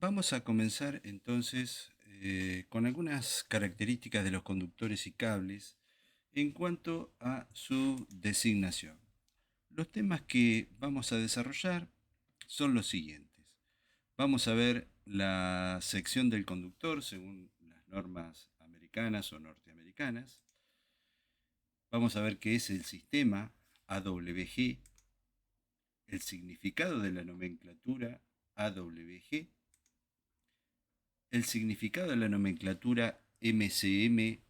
Vamos a comenzar entonces con algunas características de los conductores y cables en cuanto a su designación. Los temas que vamos a desarrollar son los siguientes. Vamos a ver la sección del conductor según las normas americanas o norteamericanas. Vamos a ver qué es el sistema AWG, el significado de la nomenclatura AWG, el significado de la nomenclatura MCM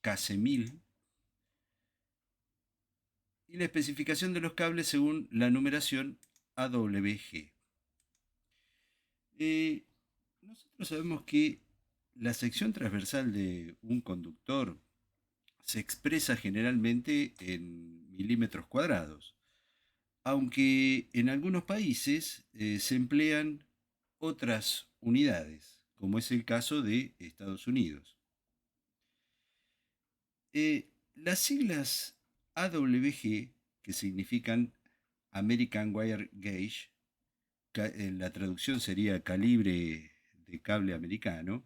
KC1000 y la especificación de los cables según la numeración AWG. Eh, Nosotros sabemos que la sección transversal de un conductor se expresa generalmente en milímetros cuadrados, aunque en algunos países se emplean otras unidades, como es el caso de Estados Unidos. Las siglas AWG, que significan American Wire Gauge, la traducción sería calibre de cable americano,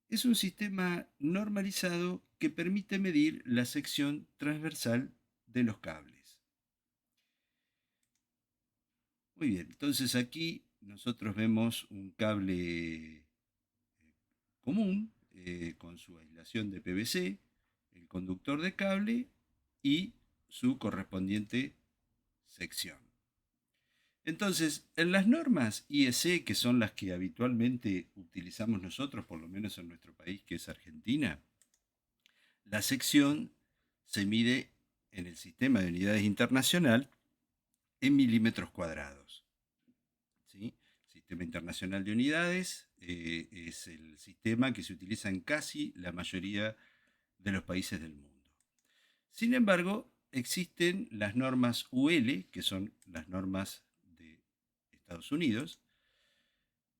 es un sistema normalizado que permite medir la sección transversal de los cables. Muy bien, entonces aquí nosotros vemos un cable común con su aislación de PVC, el conductor de cable y su correspondiente sección. Entonces, en las normas IEC, que son las que habitualmente utilizamos nosotros, por lo menos en nuestro país, que es Argentina, la sección se mide en el sistema de unidades internacional en milímetros cuadrados. ¿Sí? El Sistema Internacional de Unidades es el sistema que se utiliza en casi la mayoría de los países del mundo. Sin embargo, existen las normas UL, que son las normas de Estados Unidos,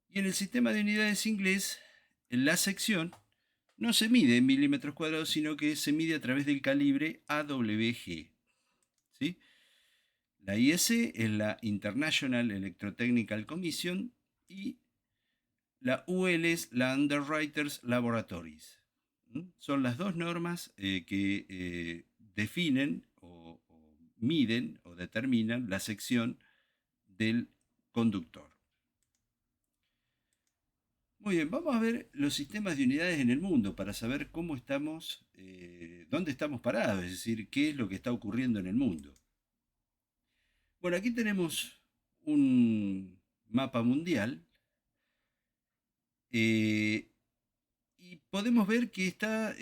y en el sistema de unidades inglés, la sección no se mide en milímetros cuadrados, sino que se mide a través del calibre AWG. ¿Sí? La IS es la International Electrotechnical Commission y la UL es la Underwriters Laboratories. Son las dos normas que definen o miden o determinan la sección del conductor. Muy bien, vamos a ver los sistemas de unidades en el mundo para saber cómo estamos, dónde estamos parados, es decir, qué es lo que está ocurriendo en el mundo. Bueno, aquí tenemos un mapa mundial eh, y podemos ver que está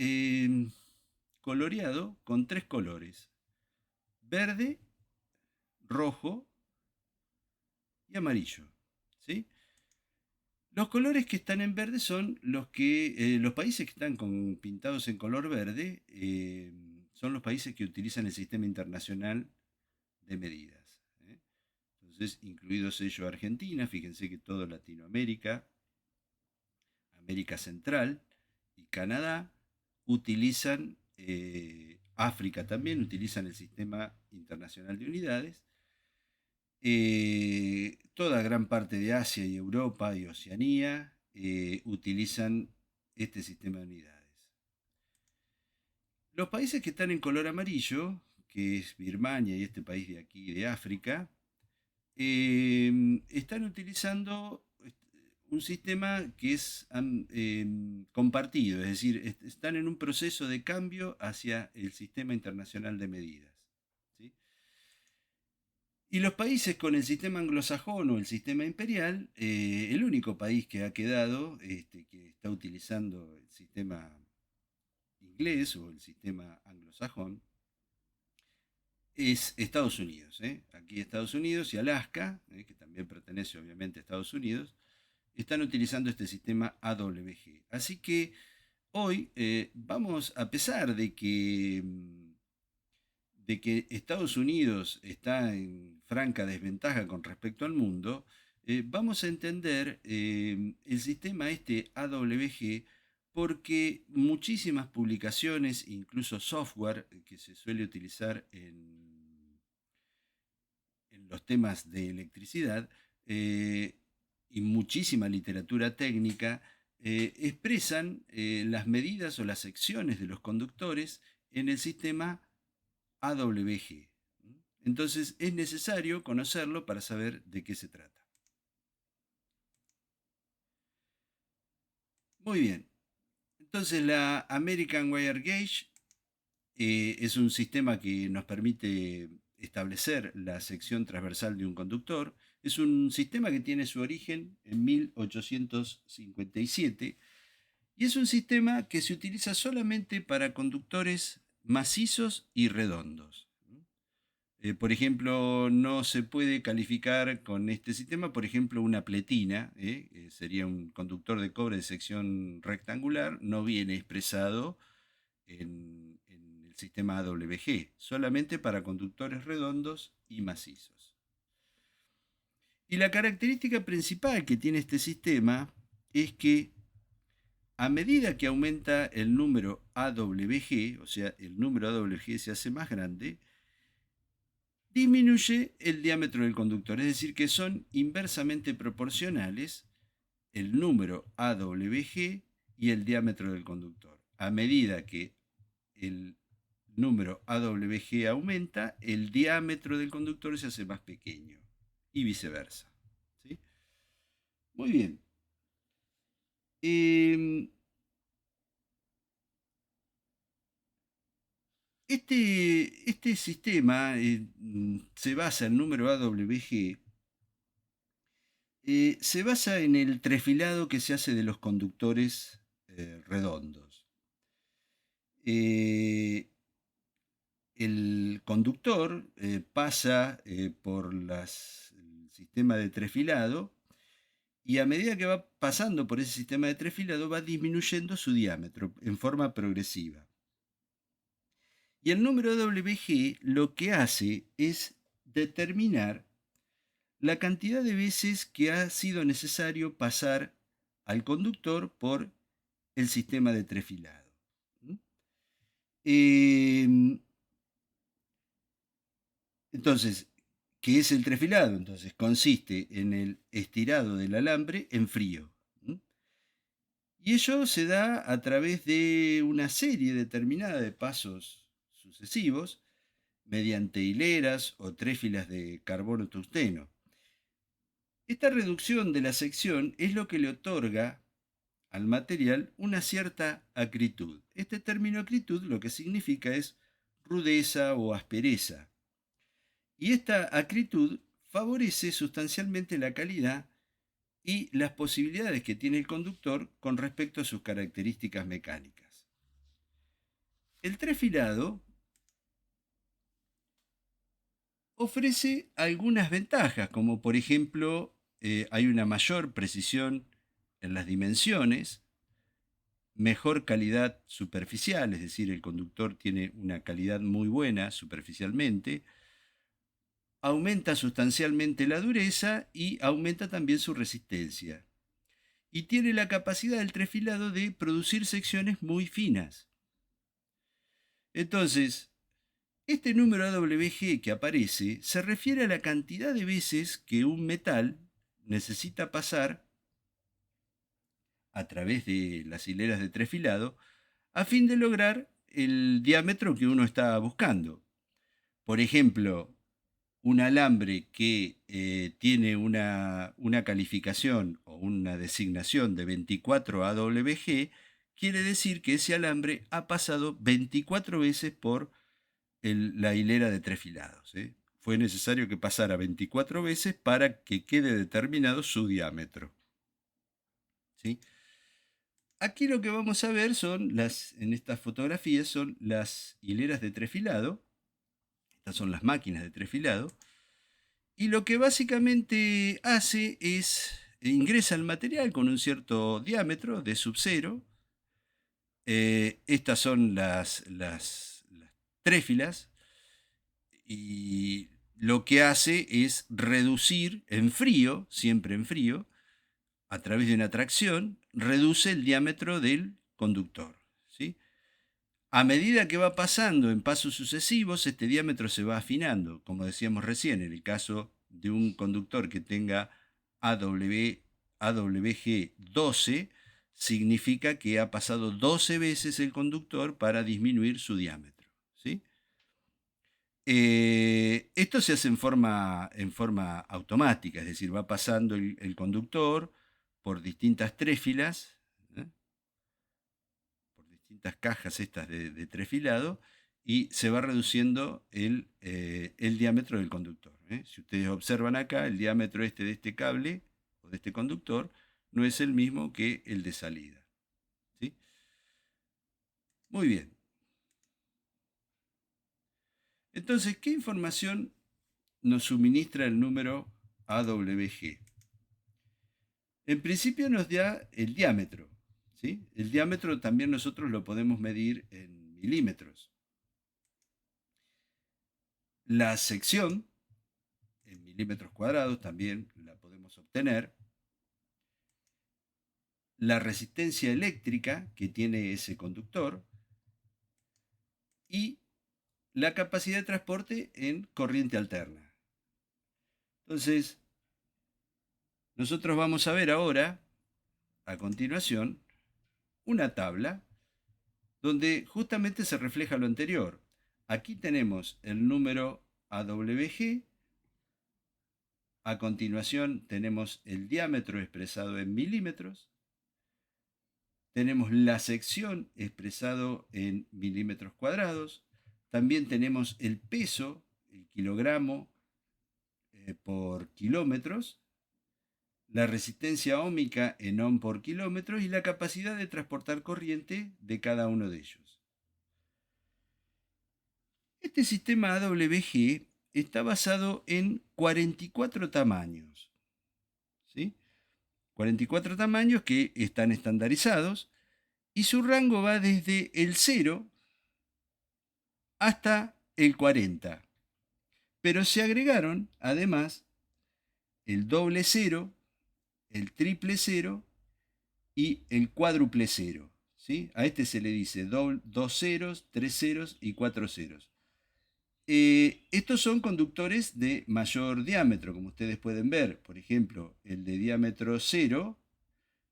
coloreado con tres colores: verde, rojo y amarillo. ¿Sí? Los colores que están en verde son los países que están pintados en color verde, son los países que utilizan el sistema internacional de medidas. Entonces, incluidos ellos Argentina, fíjense que todo Latinoamérica, América Central y Canadá utilizan, África también utilizan el sistema internacional de unidades. Toda gran parte de Asia y Europa y Oceanía utilizan este sistema de unidades. Los países que están en color amarillo, que es Birmania y este país de aquí de África, están utilizando un sistema que es compartido, es decir, están en un proceso de cambio hacia el sistema internacional de medidas. ¿Sí? Y los países con el sistema anglosajón o el sistema imperial, el único país que ha quedado, que está utilizando el sistema inglés o el sistema anglosajón, es Estados Unidos. Aquí Estados Unidos y Alaska, que también pertenece obviamente a Estados Unidos, están utilizando este sistema AWG. Así que hoy vamos, a pesar de que Estados Unidos está en franca desventaja con respecto al mundo, vamos a entender el sistema este AWG porque muchísimas publicaciones, incluso software que se suele utilizar en los temas de electricidad, y muchísima literatura técnica expresan las medidas o las secciones de los conductores en el sistema AWG. Entonces es necesario conocerlo para saber de qué se trata. Muy bien, entonces la American Wire Gauge es un sistema que nos permite establecer la sección transversal de un conductor. Es un sistema que tiene su origen en 1857 y es un sistema que se utiliza solamente para conductores macizos y redondos. Por ejemplo, no se puede calificar con este sistema, por ejemplo, una pletina, sería un conductor de cobre de sección rectangular, no viene expresado en el sistema AWG, solamente para conductores redondos y macizos. Y la característica principal que tiene este sistema es que a medida que aumenta el número AWG, o sea, el número AWG se hace más grande, disminuye el diámetro del conductor, es decir, que son inversamente proporcionales el número AWG y el diámetro del conductor. A medida que el número AWG aumenta, el diámetro del conductor se hace más pequeño y viceversa. ¿Sí? Muy bien. Este sistema se basa, el número AWG, se basa en el trefilado que se hace de los conductores redondos. El conductor pasa por el sistema de trefilado y a medida que va pasando por ese sistema de trefilado va disminuyendo su diámetro en forma progresiva. Y el número WG lo que hace es determinar la cantidad de veces que ha sido necesario pasar al conductor por el sistema de trefilado. Entonces, ¿qué es el trefilado? Entonces, consiste en el estirado del alambre en frío. Y ello se da a través de una serie determinada de pasos sucesivos, mediante hileras o tréfilas de carbono tungsteno. Esta reducción de la sección es lo que le otorga al material una cierta acritud. Este término acritud lo que significa es rudeza o aspereza. Y esta acritud favorece sustancialmente la calidad y las posibilidades que tiene el conductor con respecto a sus características mecánicas. El trefilado ofrece algunas ventajas, como por ejemplo hay una mayor precisión en las dimensiones, mejor calidad superficial, es decir, el conductor tiene una calidad muy buena superficialmente, aumenta sustancialmente la dureza y aumenta también su resistencia. Y tiene la capacidad del trefilado de producir secciones muy finas. Entonces, este número AWG que aparece se refiere a la cantidad de veces que un metal necesita pasar a través de las hileras de trefilado a fin de lograr el diámetro que uno está buscando. Por ejemplo, un alambre que tiene una calificación o una designación de 24 AWG, quiere decir que ese alambre ha pasado 24 veces por la hilera de trefilados. Fue necesario que pasara 24 veces para que quede determinado su diámetro. ¿Sí? Aquí lo que vamos a ver en estas fotografías son las hileras de trefilado. Estas son las máquinas de trefilado. Y lo que básicamente hace es ingresa el material con un cierto diámetro de sub-cero. Estas son las tréfilas. Y lo que hace es reducir en frío, siempre en frío, a través de una tracción, reduce el diámetro del conductor. ¿Sí? A medida que va pasando en pasos sucesivos, este diámetro se va afinando, como decíamos recién, en el caso de un conductor que tenga AWG AWG 12 significa que ha pasado 12 veces el conductor para disminuir su diámetro, ¿sí? Esto se hace en forma automática, es decir, va pasando el conductor por distintas tréfilas, ¿eh? Por distintas cajas estas de trefilado, y se va reduciendo el diámetro del conductor, ¿eh? Si ustedes observan acá, el diámetro de este cable o de este conductor no es el mismo que el de salida, ¿sí? Muy bien. Entonces, ¿qué información nos suministra el número AWG? En principio nos da el diámetro, ¿sí? El diámetro también nosotros lo podemos medir en milímetros. La sección en milímetros cuadrados también la podemos obtener. La resistencia eléctrica que tiene ese conductor y la capacidad de transporte en corriente alterna. Entonces, nosotros vamos a ver ahora, a continuación, una tabla donde justamente se refleja lo anterior. Aquí tenemos el número AWG, a continuación tenemos el diámetro expresado en milímetros, tenemos la sección expresado en milímetros cuadrados, también tenemos el peso, el kilogramo por kilómetros, la resistencia óhmica en ohm por kilómetro y la capacidad de transportar corriente de cada uno de ellos. Este sistema AWG está basado en 44 tamaños, ¿sí? 44 tamaños que están estandarizados y su rango va desde el 0 hasta el 40. Pero se agregaron además el doble cero, el triple cero y el cuádruple cero, ¿sí? A este se le dice dos ceros, tres ceros y cuatro ceros. Estos son conductores de mayor diámetro, como ustedes pueden ver. Por ejemplo, el de diámetro 0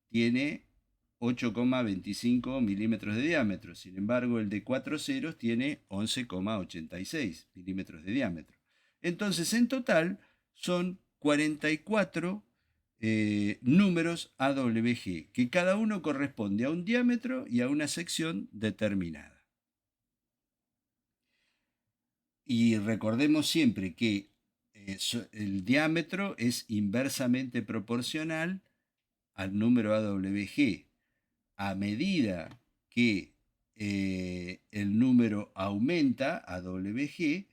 tiene 8,25 milímetros de diámetro. Sin embargo, el de 4 ceros tiene 11,86 milímetros de diámetro. Entonces, en total, son 44 números AWG, que cada uno corresponde a un diámetro y a una sección determinada. Y recordemos siempre que el diámetro es inversamente proporcional al número AWG. A medida que el número aumenta, AWG,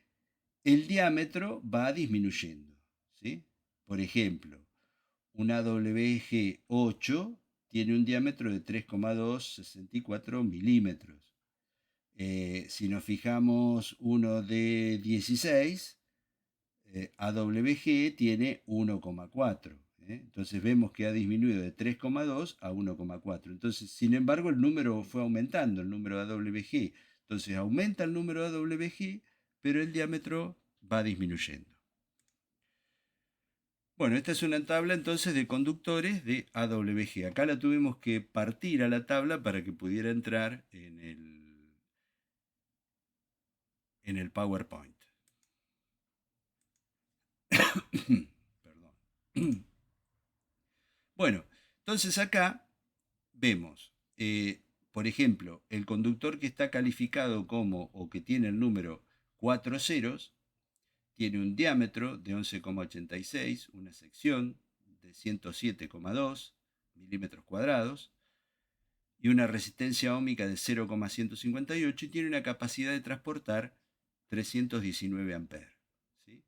el diámetro va disminuyendo, ¿sí? Por ejemplo, un AWG 8 tiene un diámetro de 3,264 milímetros. Si nos fijamos uno de 16, AWG tiene 1,4. Entonces vemos que ha disminuido de 3,2 a 1,4. Entonces, sin embargo, el número fue aumentando, el número de AWG. Entonces aumenta el número de AWG, pero el diámetro va disminuyendo. Bueno, esta es una tabla entonces de conductores de AWG. Acá la tuvimos que partir a la tabla para que pudiera entrar en el PowerPoint. Perdón. Bueno, entonces acá vemos, por ejemplo, el conductor que está calificado como o que tiene el número 4 ceros, tiene un diámetro de 11,86, una sección de 107,2 milímetros cuadrados y una resistencia óhmica de 0,158 y tiene una capacidad de transportar 319 amperes. ¿Sí?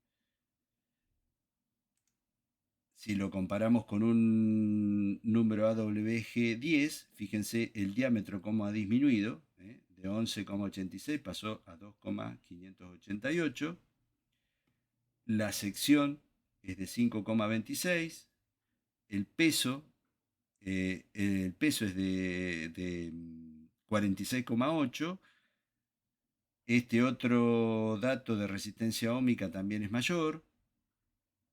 Si lo comparamos con un número AWG 10, fíjense el diámetro cómo ha disminuido, de 11,86 pasó a 2,588. La sección es de 5,26. El peso es de 46,8. Este otro dato de resistencia óhmica también es mayor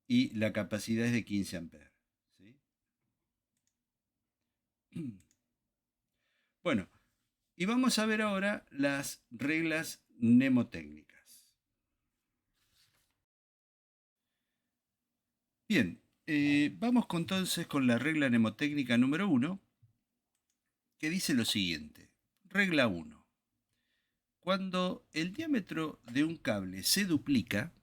y la capacidad es de 15 amperes. ¿Sí? Bueno, y vamos a ver ahora las reglas mnemotécnicas. Bien, vamos entonces con la regla mnemotécnica número 1, que dice lo siguiente. Regla 1. Cuando el diámetro de un cable se duplica,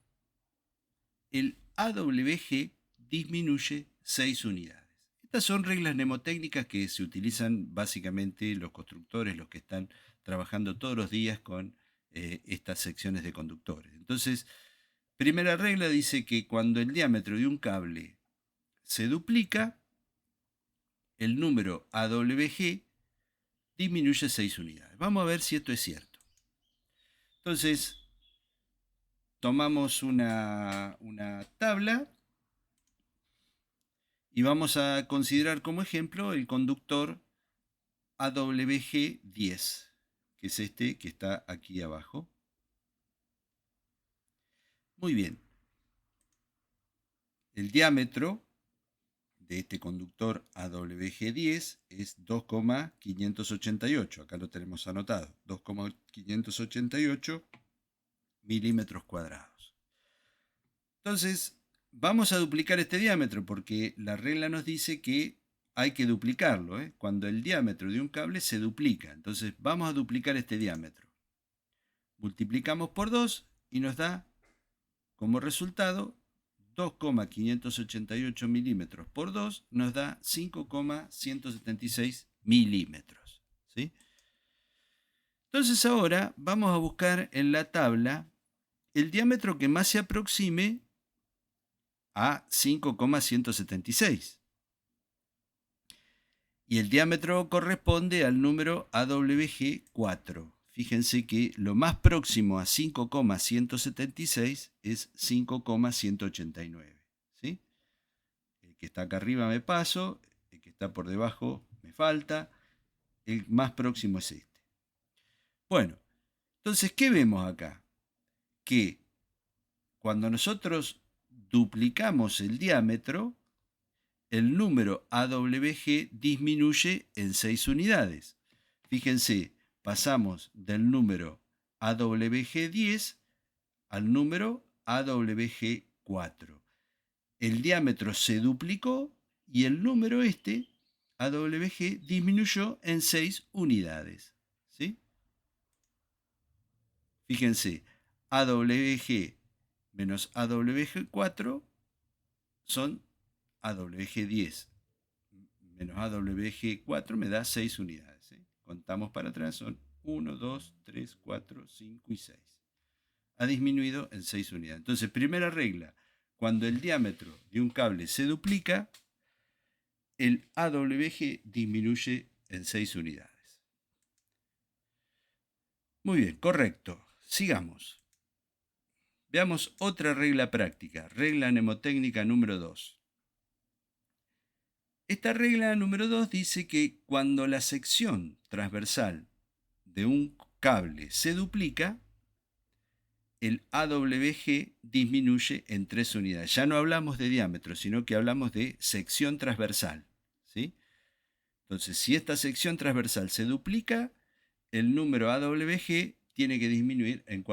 el AWG disminuye 6 unidades. Estas son reglas mnemotécnicas que se utilizan básicamente los constructores, los que están trabajando todos los días con estas secciones de conductores. Entonces, primera regla dice que cuando el diámetro de un cable se duplica, el número AWG disminuye 6 unidades. Vamos a ver si esto es cierto. Entonces, tomamos una tabla y vamos a considerar como ejemplo el conductor AWG10, que es este que está aquí abajo. Muy bien. El diámetro de este conductor AWG10 es 2,588. Acá lo tenemos anotado. 2,588 milímetros cuadrados. Entonces, vamos a duplicar este diámetro porque la regla nos dice que hay que duplicarlo, cuando el diámetro de un cable se duplica. Entonces, vamos a duplicar este diámetro. Multiplicamos por 2 y nos da como resultado 2,588 milímetros por 2 nos da 5,176 milímetros. ¿Sí? Entonces ahora vamos a buscar en la tabla el diámetro que más se aproxime a 5,176. Y el diámetro corresponde al número AWG4. Fíjense que lo más próximo a 5,176 es 5,189. ¿Sí? El que está acá arriba me paso, el que está por debajo me falta, el más próximo es este. Bueno, entonces, ¿qué vemos acá? Que cuando nosotros duplicamos el diámetro, el número AWG disminuye en 6 unidades. Fíjense, pasamos del número AWG10 al número AWG4. El diámetro se duplicó y el número AWG, disminuyó en 6 unidades. ¿Sí? Fíjense, AWG menos AWG4 son AWG10 menos AWG4 me da 6 unidades. Contamos para atrás, son 1, 2, 3, 4, 5 y 6. Ha disminuido en 6 unidades. Entonces, primera regla, cuando el diámetro de un cable se duplica, el AWG disminuye en 6 unidades. Muy bien, correcto. Sigamos. Veamos otra regla práctica, regla mnemotécnica número 2. Esta regla número 2 dice que cuando la sección transversal de un cable se duplica, el AWG disminuye en 3 unidades. Ya no hablamos de diámetro, sino que hablamos de sección transversal. ¿Sí? Entonces, si esta sección transversal se duplica, el número AWG tiene que disminuir en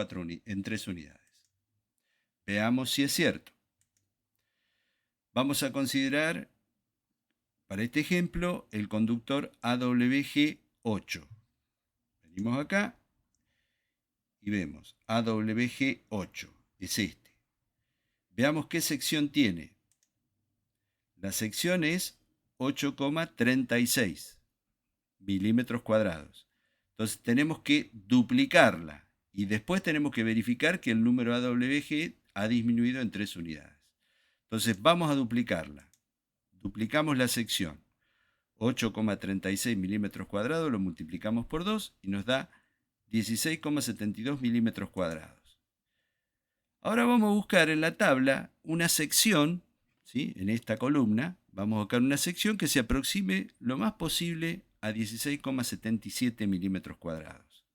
3 unidades. Veamos si es cierto. Vamos a considerar, para este ejemplo, el conductor AWG8. Venimos acá y vemos AWG8, es este. Veamos qué sección tiene. La sección es 8,36 milímetros cuadrados. Entonces tenemos que duplicarla y después tenemos que verificar que el número AWG ha disminuido en 3 unidades. Entonces vamos a duplicarla. Duplicamos la sección. 8,36 milímetros cuadrados lo multiplicamos por 2 y nos da 16,72 milímetros cuadrados. Ahora vamos a buscar en la tabla una sección, ¿sí? En esta columna vamos a buscar una sección que se aproxime lo más posible a 16,77 milímetros cuadrados.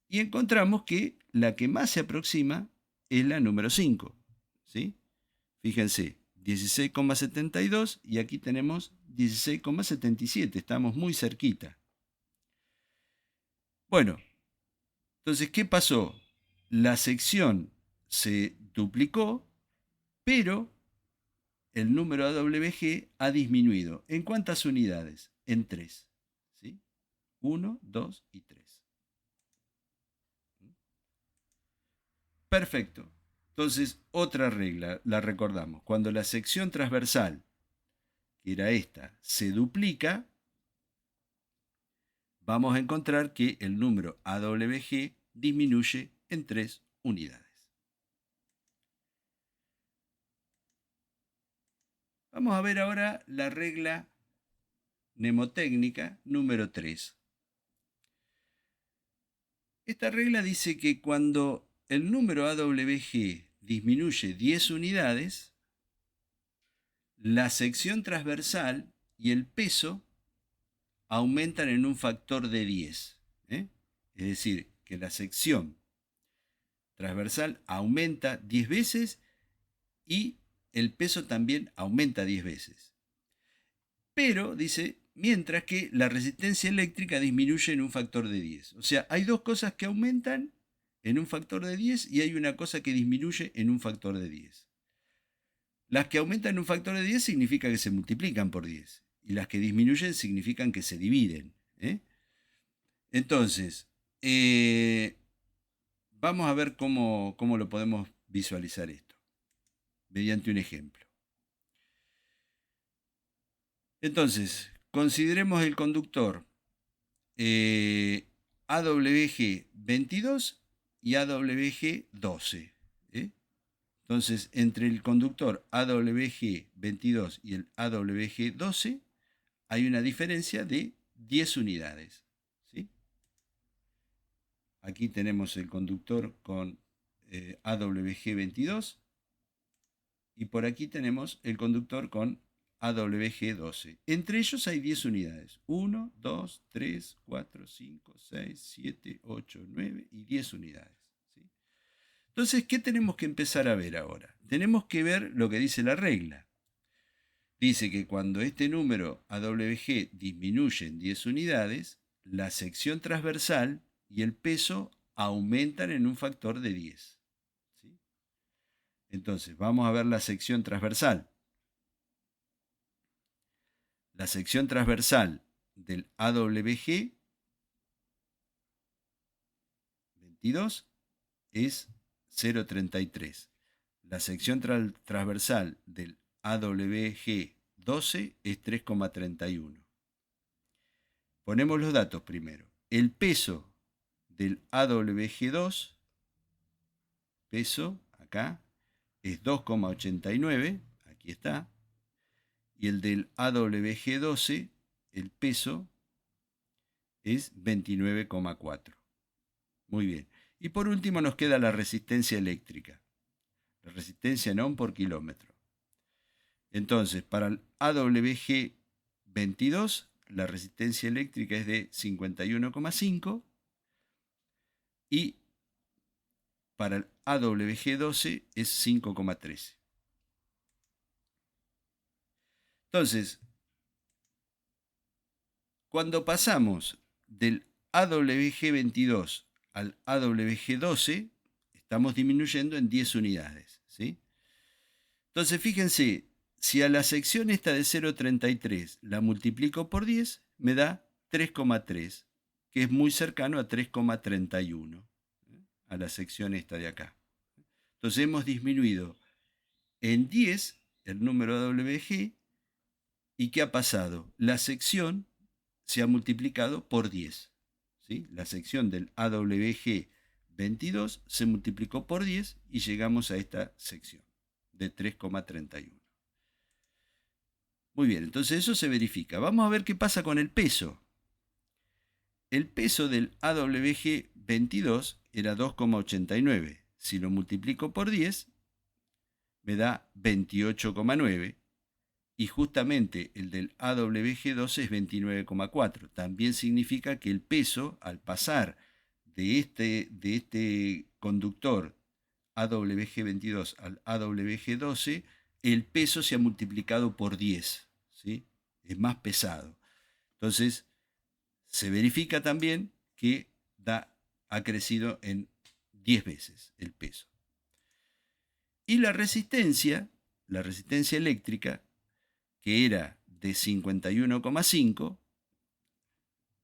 Y encontramos que la que más se aproxima es la número 5. ¿Sí? Fíjense, 16,72 y aquí tenemos 16,77, estamos muy cerquita. Bueno, entonces, ¿qué pasó? La sección se duplicó, pero el número AWG ha disminuido. ¿En cuántas unidades? En 3. ¿Sí? 1, 2 y 3. Perfecto. Entonces, otra regla, la recordamos. Cuando la sección transversal, que era esta, se duplica, vamos a encontrar que el número AWG disminuye en 3 unidades. Vamos a ver ahora la regla mnemotécnica número 3. Esta regla dice que cuando el número AWG disminuye 10 unidades, la sección transversal y el peso aumentan en un factor de 10. Es decir, que la sección transversal aumenta 10 veces y el peso también aumenta 10 veces. Pero, dice, mientras que la resistencia eléctrica disminuye en un factor de 10. O sea, hay dos cosas que aumentan en un factor de 10 y hay una cosa que disminuye en un factor de 10. Las que aumentan en un factor de 10 significa que se multiplican por 10 y las que disminuyen significan que se dividen. Entonces, vamos a ver cómo lo podemos visualizar esto, mediante un ejemplo. Entonces, consideremos el conductor AWG 22 y AWG 12. Entonces, entre el conductor AWG 22 y el AWG 12 hay una diferencia de 10 unidades. ¿Sí? Aquí tenemos el conductor con AWG 22 y por aquí tenemos el conductor con AWG 12. Entre ellos hay 10 unidades. 1, 2, 3, 4, 5, 6, 7, 8, 9 y 10 unidades. ¿Sí? Entonces, ¿qué tenemos que empezar a ver ahora? Tenemos que ver lo que dice la regla. Dice que cuando este número AWG disminuye en 10 unidades, la sección transversal y el peso aumentan en un factor de 10. ¿Sí? Entonces, vamos a ver la sección transversal. La sección transversal del AWG 22 es 0,33. La sección transversal del AWG 12 es 3,31. Ponemos los datos primero. El peso del AWG2, peso acá, es 2,89, aquí está. Y el del AWG12, el peso es 29,4. Muy bien. Y por último nos queda la resistencia eléctrica. La resistencia en ohm por kilómetro. Entonces, para el AWG22, la resistencia eléctrica es de 51,5 y para el AWG12 es 5,13. Entonces, cuando pasamos del AWG22 al AWG12, estamos disminuyendo en 10 unidades. ¿Sí? Entonces, fíjense, si a la sección esta de 0,33 la multiplico por 10, me da 3,3, que es muy cercano a 3,31, a la sección esta de acá. Entonces, hemos disminuido en 10 el número AWG. ¿Y qué ha pasado? La sección se ha multiplicado por 10. ¿Sí? La sección del AWG 22 se multiplicó por 10 y llegamos a esta sección de 3,31. Muy bien, entonces eso se verifica. Vamos a ver qué pasa con el peso. El peso del AWG 22 era 2,89. Si lo multiplico por 10, me da 28,9. Y justamente el del AWG12 es 29,4. También significa que el peso, al pasar de este conductor AWG22 al AWG12, el peso se ha multiplicado por 10. ¿Sí? es más pesado. Entonces, se verifica también que ha crecido en 10 veces el peso. Y la resistencia eléctrica, que era de 51,5,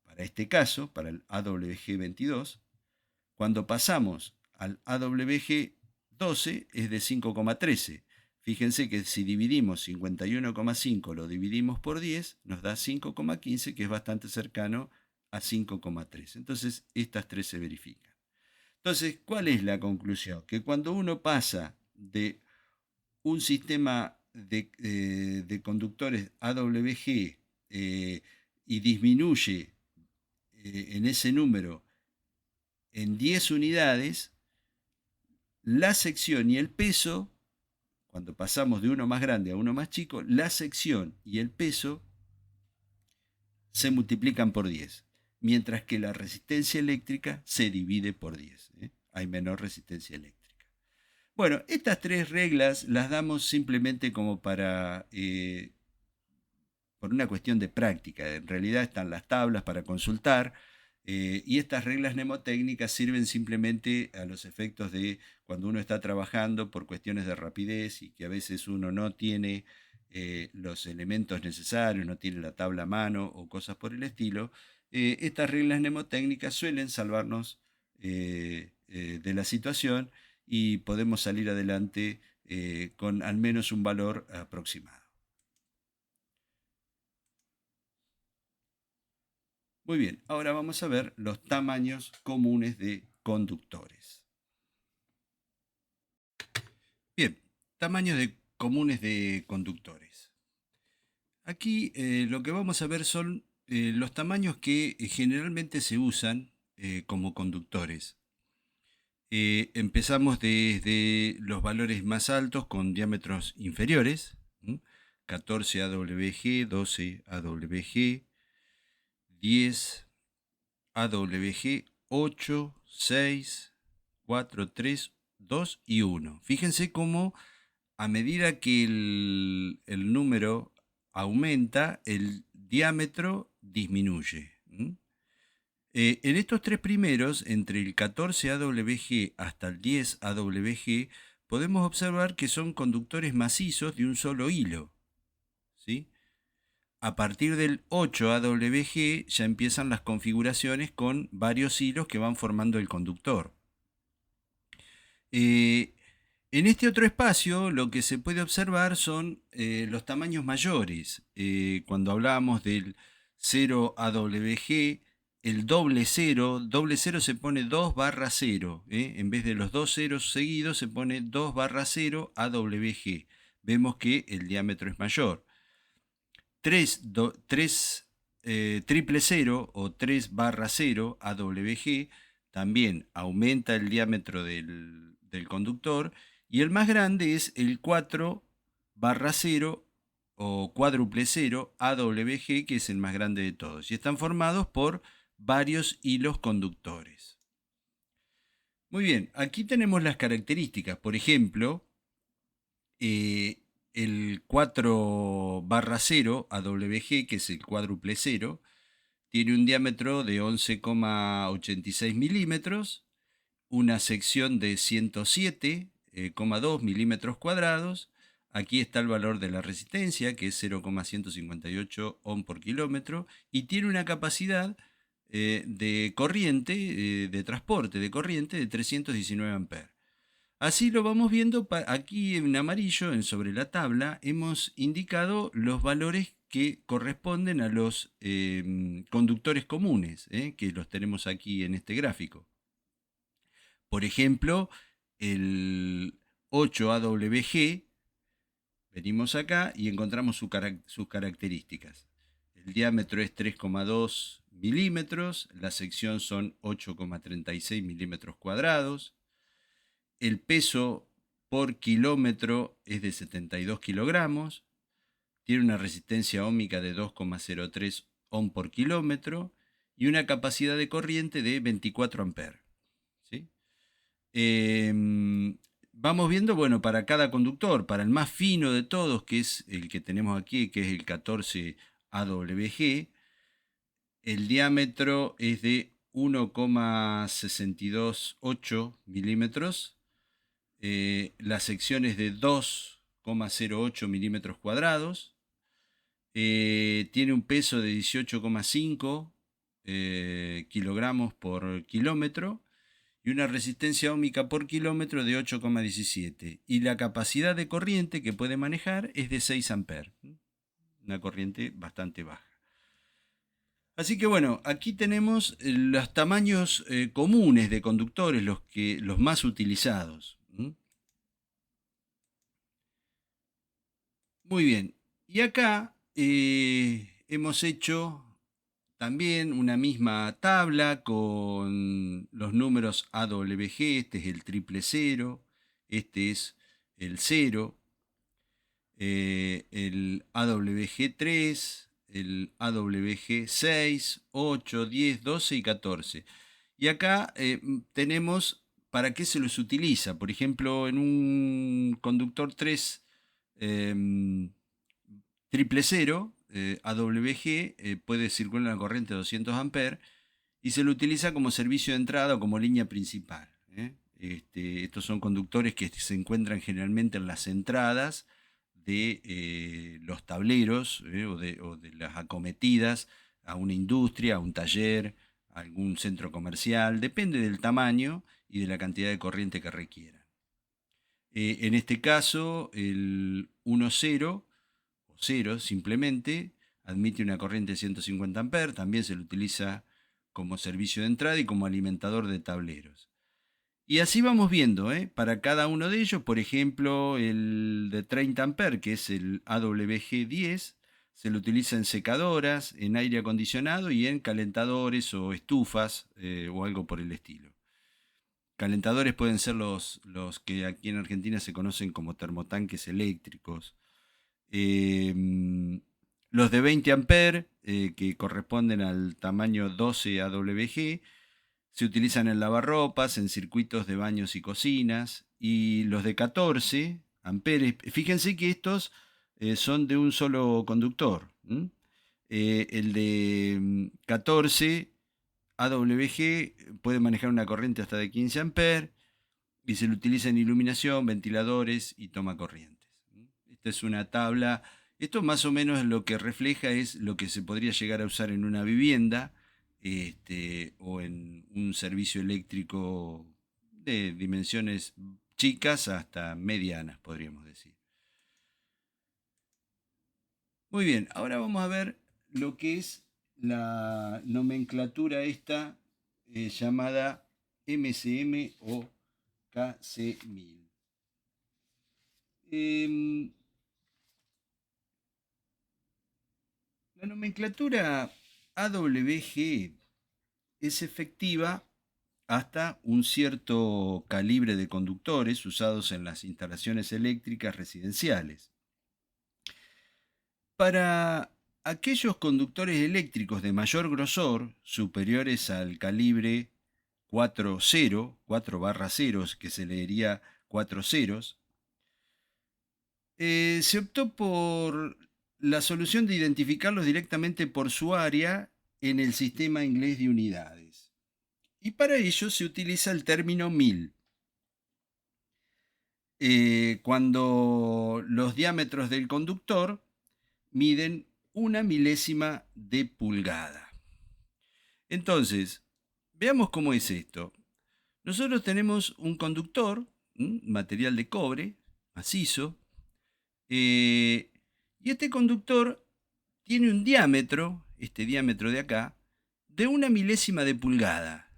para este caso, para el AWG22, cuando pasamos al AWG12 es de 5,13. Fíjense que si dividimos 51,5 lo dividimos por 10, nos da 5,15, que es bastante cercano a 5,3. Entonces, estas tres se verifican. Entonces, ¿cuál es la conclusión? Que cuando uno pasa de un sistema de conductores AWG y disminuye en ese número en 10 unidades, la sección y el peso, cuando pasamos de uno más grande a uno más chico, la sección y el peso se multiplican por 10, mientras que la resistencia eléctrica se divide por 10. Hay menor resistencia eléctrica. Bueno, estas tres reglas las damos simplemente como por una cuestión de práctica. En realidad están las tablas para consultar. Y estas reglas mnemotécnicas sirven simplemente a los efectos de cuando uno está trabajando por cuestiones de rapidez y que a veces uno no tiene los elementos necesarios, no tiene la tabla a mano o cosas por el estilo. Estas reglas mnemotécnicas suelen salvarnos de la situación y podemos salir adelante con al menos un valor aproximado. Muy bien, ahora vamos a ver los tamaños comunes de conductores. Bien, tamaños comunes de conductores. Aquí lo que vamos a ver son los tamaños que generalmente se usan como conductores. Empezamos desde los valores más altos con diámetros inferiores, 14 AWG, 12 AWG, 10 AWG, 8, 6, 4, 3, 2 y 1. Fíjense cómo a medida que el número aumenta, el diámetro disminuye. En estos tres primeros, entre el 14 AWG hasta el 10 AWG, podemos observar que son conductores macizos de un solo hilo. ¿Sí? A partir del 8 AWG ya empiezan las configuraciones con varios hilos que van formando el conductor. En este otro espacio lo que se puede observar son los tamaños mayores. Cuando hablábamos del 0 AWG, el doble cero se pone 2/0. En vez de los dos ceros seguidos se pone 2/0 AWG. Vemos que el diámetro es mayor. 3 triple cero o 3/0 AWG también aumenta el diámetro del conductor, y el más grande es el 4/0 o cuádruple cero AWG, que es el más grande de todos, y están formados por varios hilos conductores. Muy bien, aquí tenemos las características. Por ejemplo, el 4/0 AWG, que es el cuádruple cero, tiene un diámetro de 11,86 milímetros, una sección de 107,2 milímetros cuadrados. Aquí está el valor de la resistencia, que es 0,158 ohm por kilómetro, y tiene una capacidad de corriente, de transporte de corriente de 319 amperes. Así lo vamos viendo aquí en amarillo, sobre la tabla, hemos indicado los valores que corresponden a los conductores comunes, que los tenemos aquí en este gráfico. Por ejemplo, el 8 AWG, venimos acá y encontramos sus características. El diámetro es 3,2 milímetros, la sección son 8,36 milímetros cuadrados. El peso por kilómetro es de 72 kilogramos. Tiene una resistencia óhmica de 2,03 ohm por kilómetro y una capacidad de corriente de 24 amperes. ¿Sí? Vamos viendo, bueno, para cada conductor, para el más fino de todos, que es el que tenemos aquí, que es el 14 AWG. El diámetro es de 1,628 milímetros. La sección es de 2,08 milímetros cuadrados. Tiene un peso de 18,5 kilogramos por kilómetro y una resistencia óhmica por kilómetro de 8,17. Y la capacidad de corriente que puede manejar es de 6 amperes. Una corriente bastante baja. Así que bueno, aquí tenemos los tamaños comunes de conductores, los más utilizados. Muy bien. Y acá hemos hecho también una misma tabla con los números AWG. Este es el triple cero, este es el 0, el AWG3, el AWG6, 8, 10, 12 y 14. Y acá tenemos para qué se los utiliza. Por ejemplo, en un conductor 3 triple cero, AWG, puede circular una corriente de 200 amperes y se lo utiliza como servicio de entrada o como línea principal. Estos son conductores que se encuentran generalmente en las entradas de los tableros o de las acometidas a una industria, a un taller, a algún centro comercial, depende del tamaño y de la cantidad de corriente que requieran. En este caso, el 1,0 o 0 simplemente admite una corriente de 150 amperes, también se lo utiliza como servicio de entrada y como alimentador de tableros. Y así vamos viendo, para cada uno de ellos, por ejemplo, el de 30 amperes, que es el AWG10, se lo utiliza en secadoras, en aire acondicionado y en calentadores o estufas o algo por el estilo. Calentadores pueden ser los que aquí en Argentina se conocen como termotanques eléctricos. Los de 20 amperes, que corresponden al tamaño 12 AWG, se utilizan en lavarropas, en circuitos de baños y cocinas. Y los de 14 amperes, fíjense que estos son de un solo conductor. El de 14 AWG puede manejar una corriente hasta de 15 amperes y se lo utiliza en iluminación, ventiladores y toma corrientes. Esta es una tabla. Esto más o menos lo que refleja es lo que se podría llegar a usar en una vivienda o en un servicio eléctrico de dimensiones chicas hasta medianas, podríamos decir. Muy bien, ahora vamos a ver lo que es la nomenclatura esta llamada MCM o KC1000. La nomenclatura AWG es efectiva hasta un cierto calibre de conductores usados en las instalaciones eléctricas residenciales. Para aquellos conductores eléctricos de mayor grosor, superiores al calibre 4,0, 4/0, que se leería 4 ceros, se optó por la solución de identificarlos directamente por su área en el sistema inglés de unidades. Y para ello se utiliza el término 1000. Cuando los diámetros del conductor miden 1/1000 de pulgada. Entonces, veamos cómo es esto. Nosotros tenemos un conductor, material de cobre, macizo, y este conductor tiene un diámetro, este diámetro de acá, de 1/1000 de pulgada.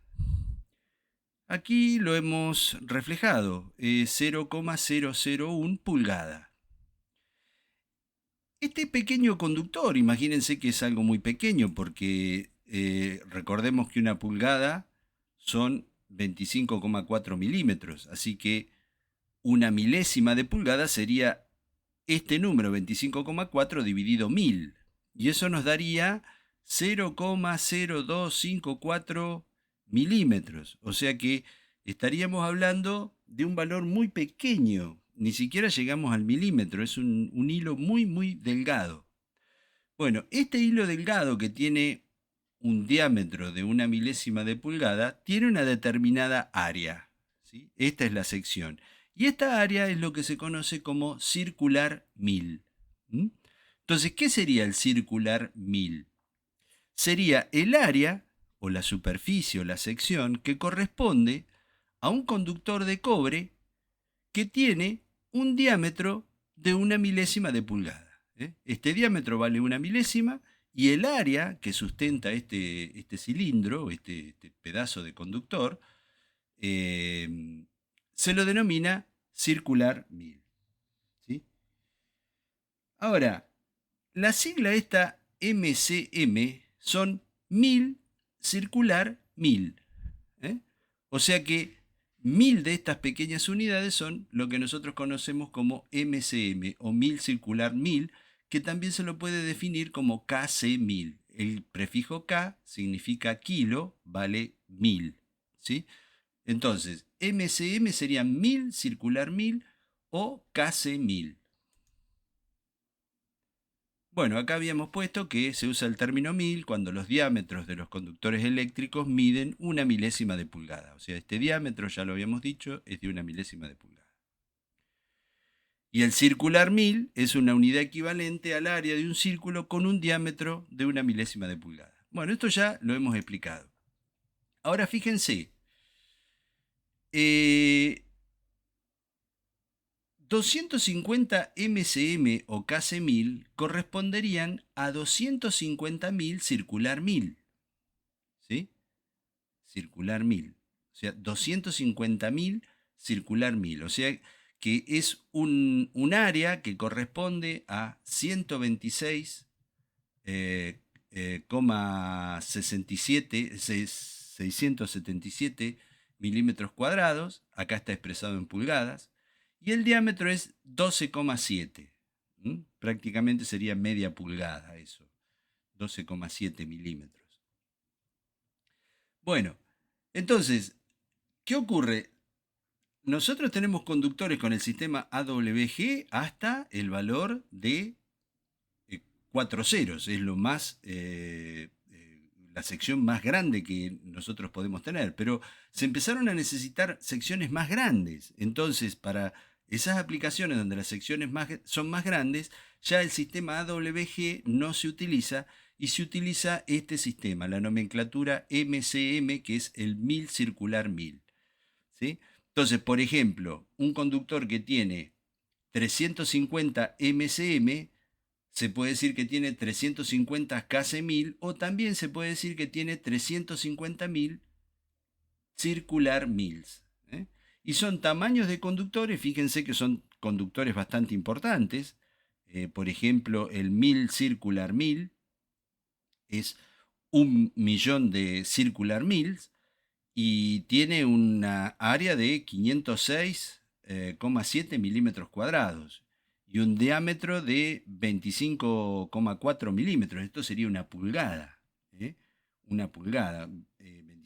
Aquí lo hemos reflejado, 0,001 pulgada. Este pequeño conductor, imagínense que es algo muy pequeño porque recordemos que una pulgada son 25,4 milímetros, así que 1/1000 de pulgada sería este número 25,4 dividido 1000 y eso nos daría 0,0254 milímetros, o sea que estaríamos hablando de un valor muy pequeño, ni siquiera llegamos al milímetro, es un hilo muy muy delgado. Bueno, este hilo delgado que tiene un diámetro de una milésima de pulgada tiene una determinada área, ¿sí? Esta es la sección. Y esta área es lo que se conoce como circular 1000. ¿Mm? Entonces, ¿qué sería el circular 1000? Sería el área o la superficie o la sección que corresponde a un conductor de cobre que tiene un diámetro de una milésima de pulgada. Este diámetro vale una milésima y el área que sustenta este cilindro, este pedazo de conductor, se lo denomina circular 1000. ¿Sí? Ahora, la sigla esta MCM son 1000 circular 1000. ¿Eh? O sea que 1000 de estas pequeñas unidades son lo que nosotros conocemos como MCM o 1000 circular 1000, que también se lo puede definir como KC1000. El prefijo K significa kilo, vale 1000. ¿Sí? Entonces, MCM serían 1000 circular 1000 o KC1000. Bueno, acá habíamos puesto que se usa el término 1000 cuando los diámetros de los conductores eléctricos miden una milésima de pulgada. O sea, este diámetro, ya lo habíamos dicho, es de una milésima de pulgada. Y el circular 1000 es una unidad equivalente al área de un círculo con un diámetro de una milésima de pulgada. Bueno, esto ya lo hemos explicado. Ahora fíjense, eh, 250 MCM o KC1000 corresponderían a 250.000 circular 1000. ¿Sí? Circular 1000. O sea, 250.000 circular 1000. O sea, que es un área que corresponde a 677 milímetros cuadrados. Acá está expresado en pulgadas. Y el diámetro es 12,7. Prácticamente sería media pulgada eso. 12,7 milímetros. Bueno, entonces, ¿qué ocurre? Nosotros tenemos conductores con el sistema AWG hasta el valor de 4 ceros. Es lo más, la sección más grande que nosotros podemos tener. Pero se empezaron a necesitar secciones más grandes. Entonces, para esas aplicaciones donde las secciones son más grandes, ya el sistema AWG no se utiliza y se utiliza este sistema, la nomenclatura MCM, que es el 1000 circular 1000. ¿Sí? Entonces, por ejemplo, un conductor que tiene 350 MCM, se puede decir que tiene 350 KC1000 o también se puede decir que tiene 350.000 circular 1000. Y son tamaños de conductores, fíjense que son conductores bastante importantes. Por ejemplo, el 1000 circular 1000 es 1.000.000 de circular 1000 y tiene una área de 506,7 milímetros cuadrados y un diámetro de 25,4 milímetros. Esto sería una pulgada. Una pulgada.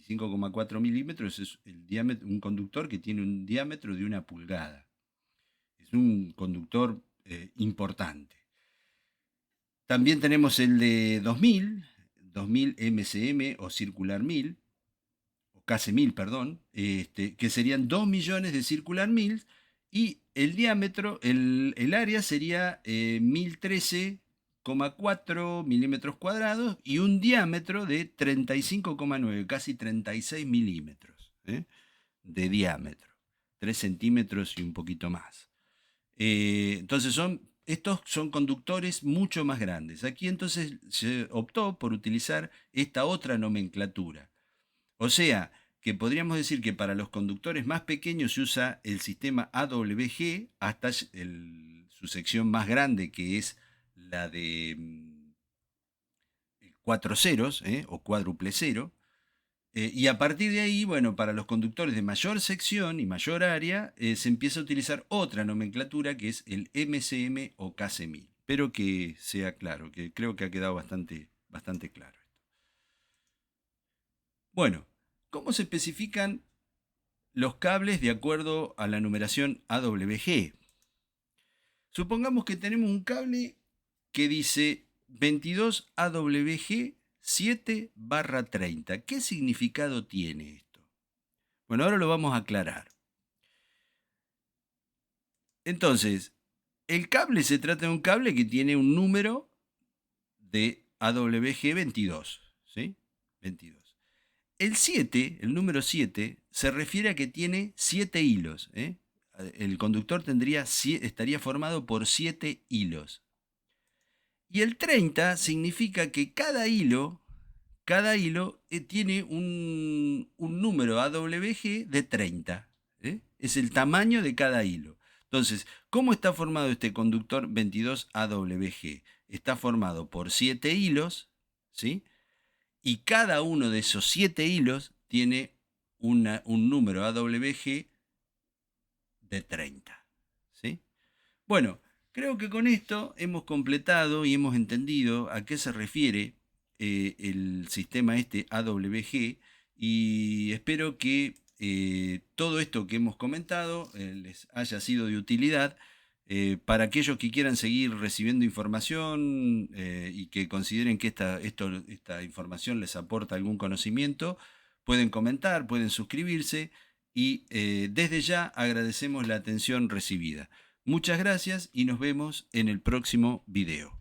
25,4 milímetros es el diámetro, un conductor que tiene un diámetro de una pulgada. Es un conductor importante. También tenemos el de 2000 MCM o circular 1000, casi 1000, perdón, que serían 2 millones de circular 1000 y el diámetro, el área sería 1013,4 milímetros cuadrados y un diámetro de 35,9, casi 36 milímetros de diámetro, 3 centímetros y un poquito más. Entonces estos son conductores mucho más grandes. Aquí entonces se optó por utilizar esta otra nomenclatura. O sea, que podríamos decir que para los conductores más pequeños se usa el sistema AWG hasta su sección más grande, que es la de 4 ceros o cuádruple cero. Y a partir de ahí, bueno, para los conductores de mayor sección y mayor área, se empieza a utilizar otra nomenclatura que es el MCM o KC1000. Espero que sea claro, que creo que ha quedado bastante claro. Bueno, ¿cómo se especifican los cables de acuerdo a la numeración AWG? Supongamos que tenemos un cable que dice 22AWG 7/30. ¿Qué significado tiene esto? Bueno, ahora lo vamos a aclarar. Entonces, el cable se trata de un cable que tiene un número de AWG 22, ¿sí? 22. El 7, el número 7, se refiere a que tiene 7 hilos, ¿eh? El conductor estaría formado por 7 hilos. Y el 30 significa que cada hilo tiene un número AWG de 30. Es el tamaño de cada hilo. Entonces, ¿cómo está formado este conductor 22AWG? Está formado por 7 hilos, ¿sí? Y cada uno de esos 7 hilos tiene un número AWG de 30. ¿Sí? Bueno, creo que con esto hemos completado y hemos entendido a qué se refiere el sistema este AWG, y espero que todo esto que hemos comentado les haya sido de utilidad. Para aquellos que quieran seguir recibiendo información y que consideren que esta información les aporta algún conocimiento, pueden comentar, pueden suscribirse, y desde ya agradecemos la atención recibida. Muchas gracias y nos vemos en el próximo video.